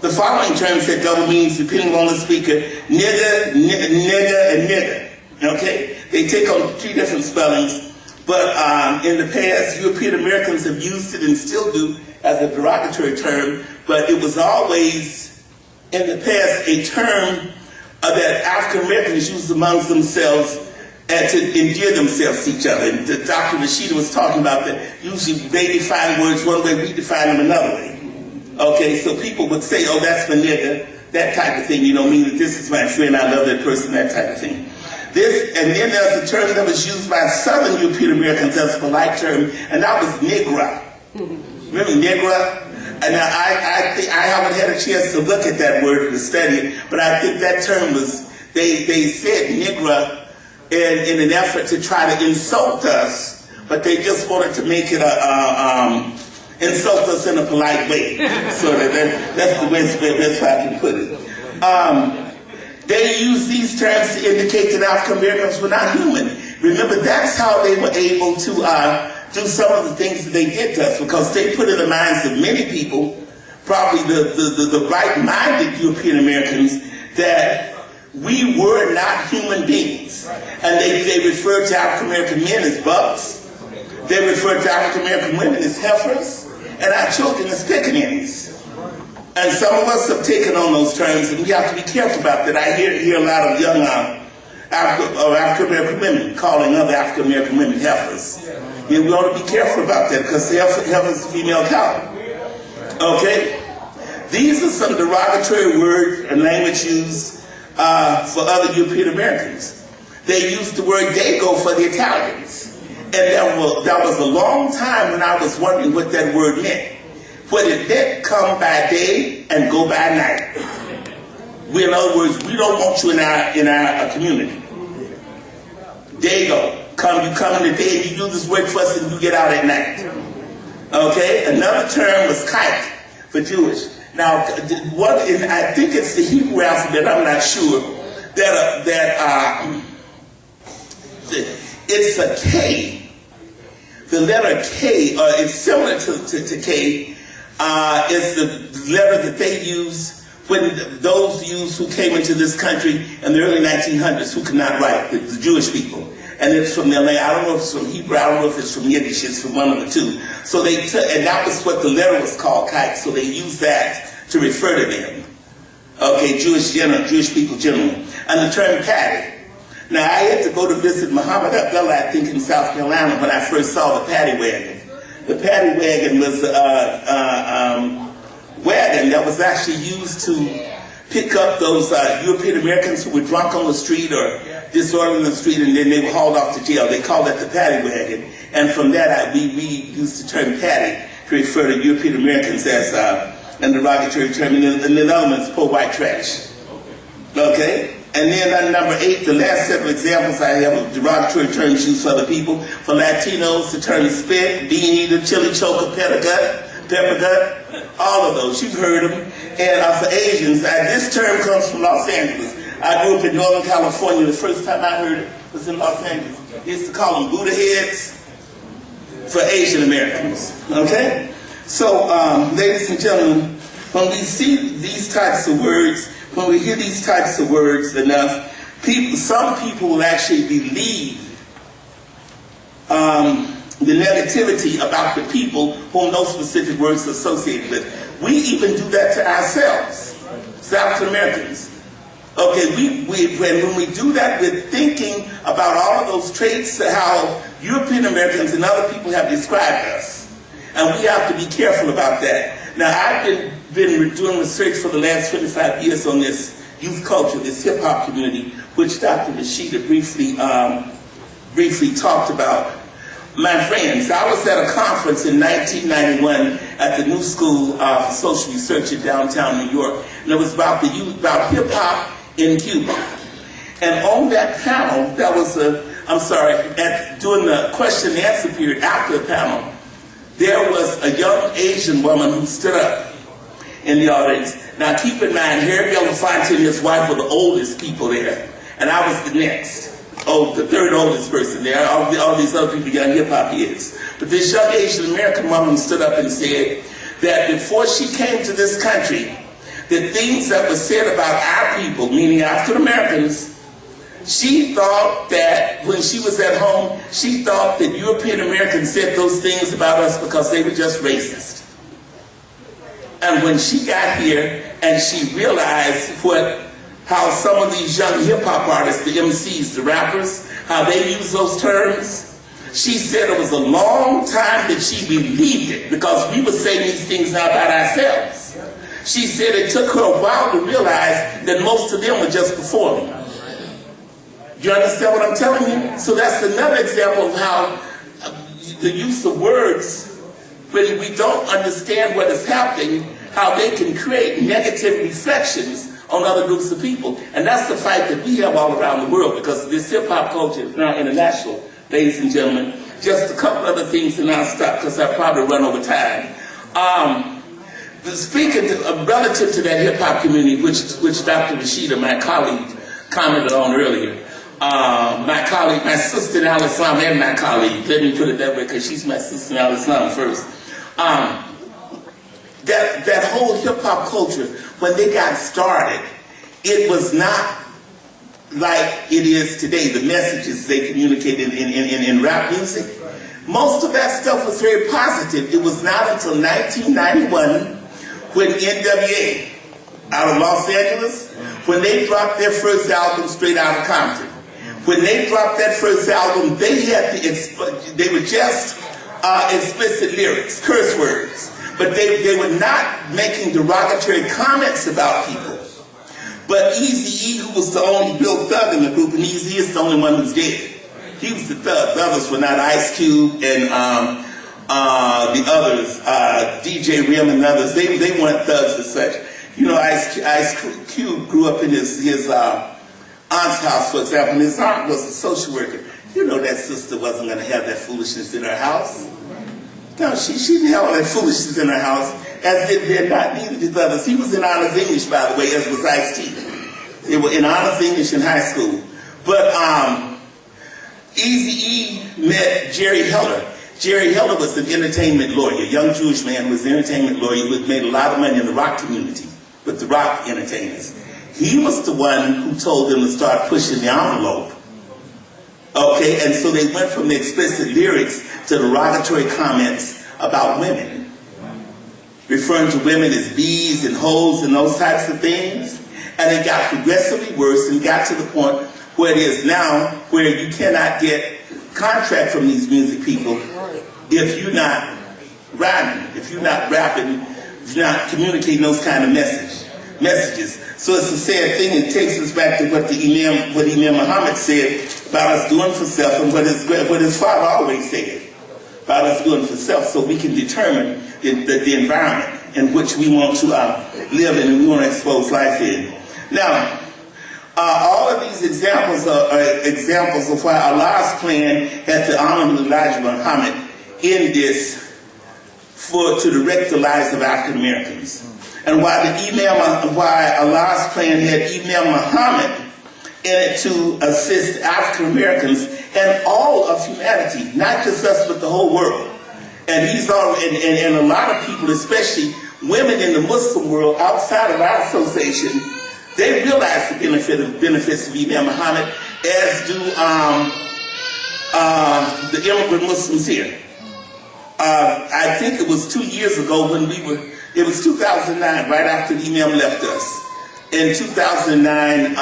The following terms have double meanings depending on the speaker: nigger, nigger, and nigger. Okay? They take on 3 different spellings, but in the past, European Americans have used it and still do as a derogatory term, but it was always, in the past, a term that African Americans used amongst themselves and to endear themselves to each other. And Dr. Rashida was talking about that. Usually they define words one way, we define them another way. Okay, so people would say, oh, that's my nigga, that type of thing, you know, meaning this is my friend, I love that person, that type of thing. And then there's a term that was used by Southern European Americans as a polite term, and that was negra. Remember negra? And I haven't had a chance to look at that word to study it, but I think that term was, they said negra in an effort to try to insult us, but they just wanted to make it insult us in a polite way. So that's the best way I can put it. They use these terms to indicate that African Americans were not human. Remember, that's how they were able to do some of the things that they did to us, because they put in the minds of many people, probably the right-minded European Americans, that we were not human beings. And they referred to African American men as bucks. They referred to African American women as heifers, and our children as pickaninnies. And some of us have taken on those terms, and we have to be careful about that. I hear a lot of young African American women calling other African American women heifers. And we ought to be careful about that, because the heifer is a female cow. Okay? These are some derogatory words and language used for other European Americans. They used the word dago for the Italians. And that was a long time when I was wondering what that word meant. What it meant, come by day and go by night. In other words, we don't want you in our community. Dago. You come in the day and you do this work for us and you get out at night. Okay? Another term was kite for Jewish. Now, I think it's the Hebrew alphabet, I'm not sure, that it's a K. The letter K, it's similar to K, is the letter that they use when those Jews who came into this country in the early 1900s who could not write, the Jewish people. And it's from their language. I don't know if it's from Hebrew, I don't know if it's from Yiddish, it's from one of the two. So and that was what the letter was called, kite, so they used that to refer to them. Okay, Jewish people generally. And the term paddy. Now, I had to go to visit Muhammad Abdullah, I think, in South Carolina when I first saw the paddy wagon. The paddy wagon was a wagon that was actually used to pick up those European Americans who were drunk on the street or disorderly on the street, and then they were hauled off to jail. They called that the paddy wagon. And from that, we used the term paddy to refer to European Americans as a derogatory term. And the elements, poor white trash. Okay? And then number 8, the last several examples I have of derogatory terms used for other people. For Latinos, the term spit, bean eater, chili choker, pepper gut, all of those. You've heard them. And for Asians, this term comes from Los Angeles. I grew up in Northern California. The first time I heard it was in Los Angeles. They used to call them Buddha heads for Asian Americans. Okay? So, ladies and gentlemen, when we see these types of words, when we hear these types of words enough, some people will actually believe the negativity about the people whom those specific words are associated with. We even do that to ourselves, African Americans. Okay, when we do that, we're thinking about all of those traits, how European Americans and other people have described us. And we have to be careful about that. Now, I've been doing research for the last 25 years on this youth culture, this hip-hop community, which Dr. Rashida briefly talked about. My friends, I was at a conference in 1991 at the New School for Social Research in downtown New York, and it was about hip-hop in Cuba. And on that panel, during the question and answer period after the panel, there was a young Asian woman who stood up in the audience. Now keep in mind, Harry Belafonte and his wife were the oldest people there, and I was the next. The third oldest person there. All these other people, young hip-hop heads. But this young Asian American woman stood up and said that before she came to this country, the things that were said about our people, meaning African Americans, she thought that when she was at home, she thought that European Americans said those things about us because they were just racist. And when she got here and she realized how some of these young hip-hop artists, the MCs, the rappers, how they use those terms, she said it was a long time that she believed it because we were saying these things now about ourselves. She said it took her a while to realize that most of them were just performing. You understand what I'm telling you? So that's another example of how the use of words, when we don't understand what is happening, how they can create negative reflections on other groups of people. And that's the fight that we have all around the world, because this hip-hop culture is now international, ladies and gentlemen. Just a couple other things and I'll stop because I probably run over time. Speaking relative to that hip-hop community, which Dr. Rashida, my colleague, commented on earlier. My sister in Al-Islam, and my colleague, let me put it that way because she's my sister in Al-Islam first. That whole hip-hop culture, when they got started, it was not like it is today, the messages they communicated in rap music. Most of that stuff was very positive. It was not until 1991 when NWA, out of Los Angeles, when they dropped their first album, Straight Outta Compton. When they dropped that first album, they were just explicit lyrics, curse words. But they were not making derogatory comments about people. But Eazy-E, who was the only real thug in the group, and Eazy is the only one who's dead. He was the thug. The others were not Ice Cube and the others, DJ Rim and others. They weren't thugs as such. You know, Ice Cube grew up in his aunt's house, for example, and his aunt was a social worker. You know that sister wasn't going to have that foolishness in her house. No, she didn't have all that foolishness in her house, as did not neither did the others. He was in honors English, by the way, as was Ice-T. They were in honors English in high school. But Eazy-E met Jerry Heller. Jerry Heller was an entertainment lawyer, a young Jewish man who was an entertainment lawyer who had made a lot of money in the rock community with the rock entertainers. He was the one who told them to start pushing the envelope. Okay, and so they went from the explicit lyrics to derogatory comments about women, referring to women as bees and hoes and those types of things. And it got progressively worse and got to the point where it is now, where you cannot get contract from these music people if you're not rhyming, if you're not rapping, if you're not communicating those kind of messages. So it's a sad thing. It takes us back to what Imam Muhammad said about us doing for self, and what his father always said about us doing for self, so we can determine the environment in which we want to live in and we want to expose life in. Now, all of these examples are examples of why Allah's plan had to honor Elijah Muhammad in this to direct the lives of African Americans. And why Allah's plan had Imam Muhammad in it to assist African Americans and all of humanity, not just us, but the whole world. And he's already, and a lot of people, especially women in the Muslim world outside of our association, they realize the benefits of Imam Muhammad, as do the immigrant Muslims here. I think it was 2 years ago when it was 2009, right after Imam left us. In 2009,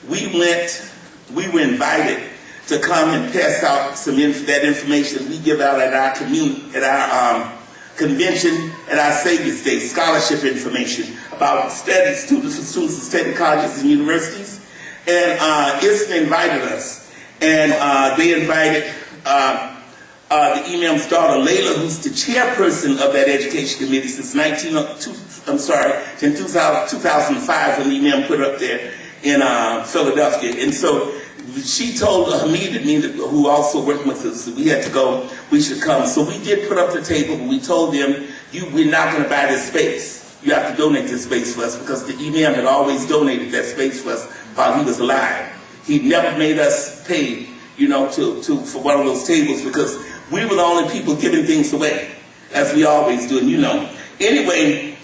we were invited to come and pass out that information we give out at our convention, at our Savior's Day, scholarship information about students of state colleges and universities. And ISNA invited us, and they invited the Imam's daughter, Layla, who's the chairperson of that education committee since 2005, when the Imam put up there in Philadelphia. And so she told Hamid and me, who also worked with us, that we had to go, we should come. So we did put up the table, but we told them, we're not going to buy this space. You have to donate this space for us, because the Imam had always donated that space for us while he was alive. He never made us pay, for one of those tables, because we were the only people giving things away, as we always do, and Anyway,